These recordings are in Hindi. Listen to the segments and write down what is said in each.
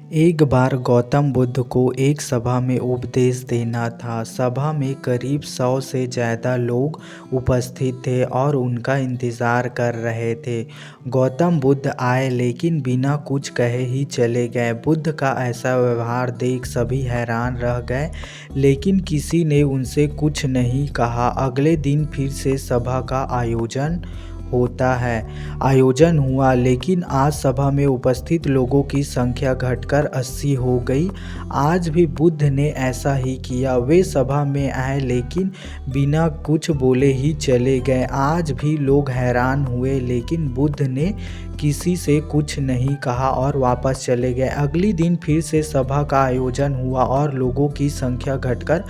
एक बार गौतम बुद्ध को एक सभा में उपदेश देना था। सभा में करीब 100 से ज़्यादा लोग उपस्थित थे और उनका इंतज़ार कर रहे थे। गौतम बुद्ध आए लेकिन बिना कुछ कहे ही चले गए। बुद्ध का ऐसा व्यवहार देख सभी हैरान रह गए, लेकिन किसी ने उनसे कुछ नहीं कहा। अगले दिन फिर से सभा का आयोजन हुआ, लेकिन आज सभा में उपस्थित लोगों की संख्या घटकर 80 हो गई। आज भी बुद्ध ने ऐसा ही किया। वे सभा में आए लेकिन बिना कुछ बोले ही चले गए। आज भी लोग हैरान हुए, लेकिन बुद्ध ने किसी से कुछ नहीं कहा और वापस चले गए। अगले दिन फिर से सभा का आयोजन हुआ और लोगों की संख्या घटकर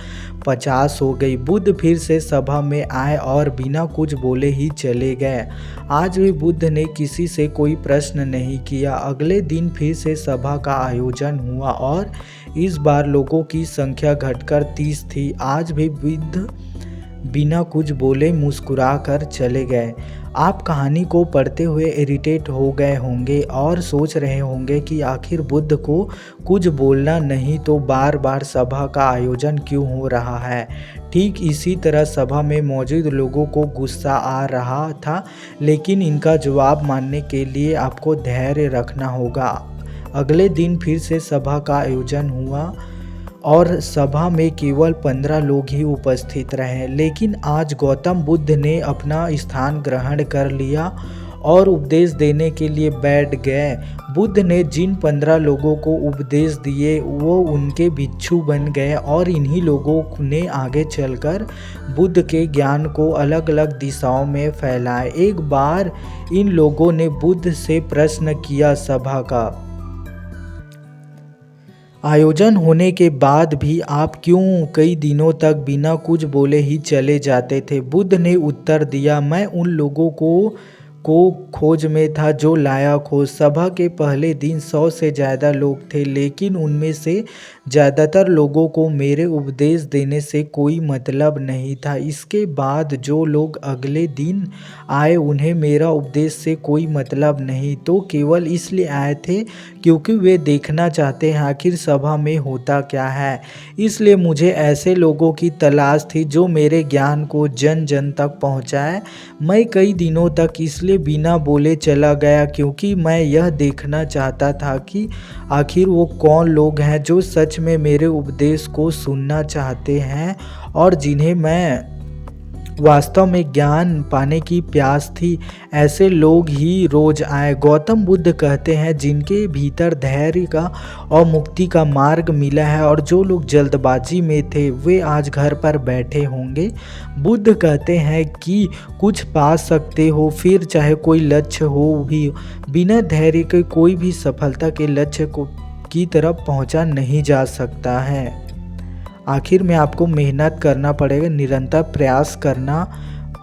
50 हो गई। बुद्ध फिर से सभा में आए और बिना कुछ बोले ही चले गए। आज भी बुद्ध ने किसी से कोई प्रश्न नहीं किया। अगले दिन फिर से सभा का आयोजन हुआ और इस बार लोगों की संख्या घटकर 30 थी। आज भी बुद्ध बिना कुछ बोले मुस्कुरा कर चले गए। आप कहानी को पढ़ते हुए इरिटेट हो गए होंगे और सोच रहे होंगे कि आखिर बुद्ध को कुछ बोलना नहीं तो बार बार सभा का आयोजन क्यों हो रहा है। ठीक इसी तरह सभा में मौजूद लोगों को गुस्सा आ रहा था, लेकिन इनका जवाब मानने के लिए आपको धैर्य रखना होगा। अगले दिन फिर से सभा का आयोजन हुआ और सभा में केवल 15 लोग ही उपस्थित रहे, लेकिन आज गौतम बुद्ध ने अपना स्थान ग्रहण कर लिया और उपदेश देने के लिए बैठ गए। बुद्ध ने जिन 15 लोगों को उपदेश दिए वो उनके भिक्षु बन गए और इन्हीं लोगों ने आगे चलकर बुद्ध के ज्ञान को अलग अलग दिशाओं में फैलाया। एक बार इन लोगों ने बुद्ध से प्रश्न किया, सभा का आयोजन होने के बाद भी आप क्यों कई दिनों तक बिना कुछ बोले ही चले जाते थे। बुद्ध ने उत्तर दिया, मैं उन लोगों को खोज में था जो लायक हो। सभा के पहले दिन 100 से ज़्यादा लोग थे, लेकिन उनमें से ज़्यादातर लोगों को मेरे उपदेश देने से कोई मतलब नहीं था। इसके बाद जो लोग अगले दिन आए उन्हें मेरा उपदेश से कोई मतलब नहीं, तो केवल इसलिए आए थे क्योंकि वे देखना चाहते हैं आखिर सभा में होता क्या है। इसलिए मुझे ऐसे लोगों की तलाश थी जो मेरे ज्ञान को जन जन तक पहुँचाए। मैं कई दिनों तक इसलिए बिना बोले चला गया क्योंकि मैं यह देखना चाहता था कि आखिर वो कौन लोग हैं जो सच में मेरे उपदेश को सुनना चाहते हैं और जिन्हें मैं वास्तव में ज्ञान पाने की प्यास थी। ऐसे लोग ही रोज आए। गौतम बुद्ध कहते हैं, जिनके भीतर धैर्य का और मुक्ति का मार्ग मिला है और जो लोग जल्दबाजी में थे वे आज घर पर बैठे होंगे। बुद्ध कहते हैं कि कुछ पा सकते हो फिर चाहे कोई लक्ष्य हो भी, बिना धैर्य के कोई भी सफलता के लक्ष्य की तरफ पहुंचा नहीं जा सकता है। आखिर में आपको मेहनत करना पड़ेगा, निरंतर प्रयास करना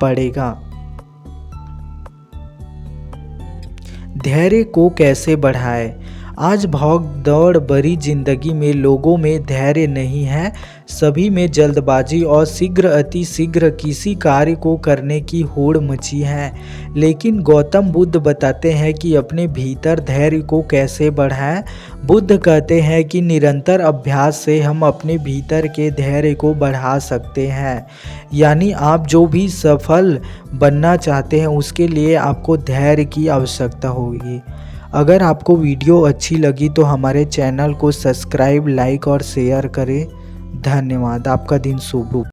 पड़ेगा। धैर्य को कैसे बढ़ाएं? आज भाग दौड़ भरी जिंदगी में लोगों में धैर्य नहीं है। सभी में जल्दबाजी और अति शीघ्र किसी कार्य को करने की होड़ मची है। लेकिन गौतम बुद्ध बताते हैं कि अपने भीतर धैर्य को कैसे बढ़ाएं। बुद्ध कहते हैं कि निरंतर अभ्यास से हम अपने भीतर के धैर्य को बढ़ा सकते हैं। यानी आप जो भी सफल बनना चाहते हैं उसके लिए आपको धैर्य की आवश्यकता होगी। अगर आपको वीडियो अच्छी लगी तो हमारे चैनल को सब्सक्राइब, लाइक और शेयर करें। धन्यवाद। आपका दिन शुभ हो।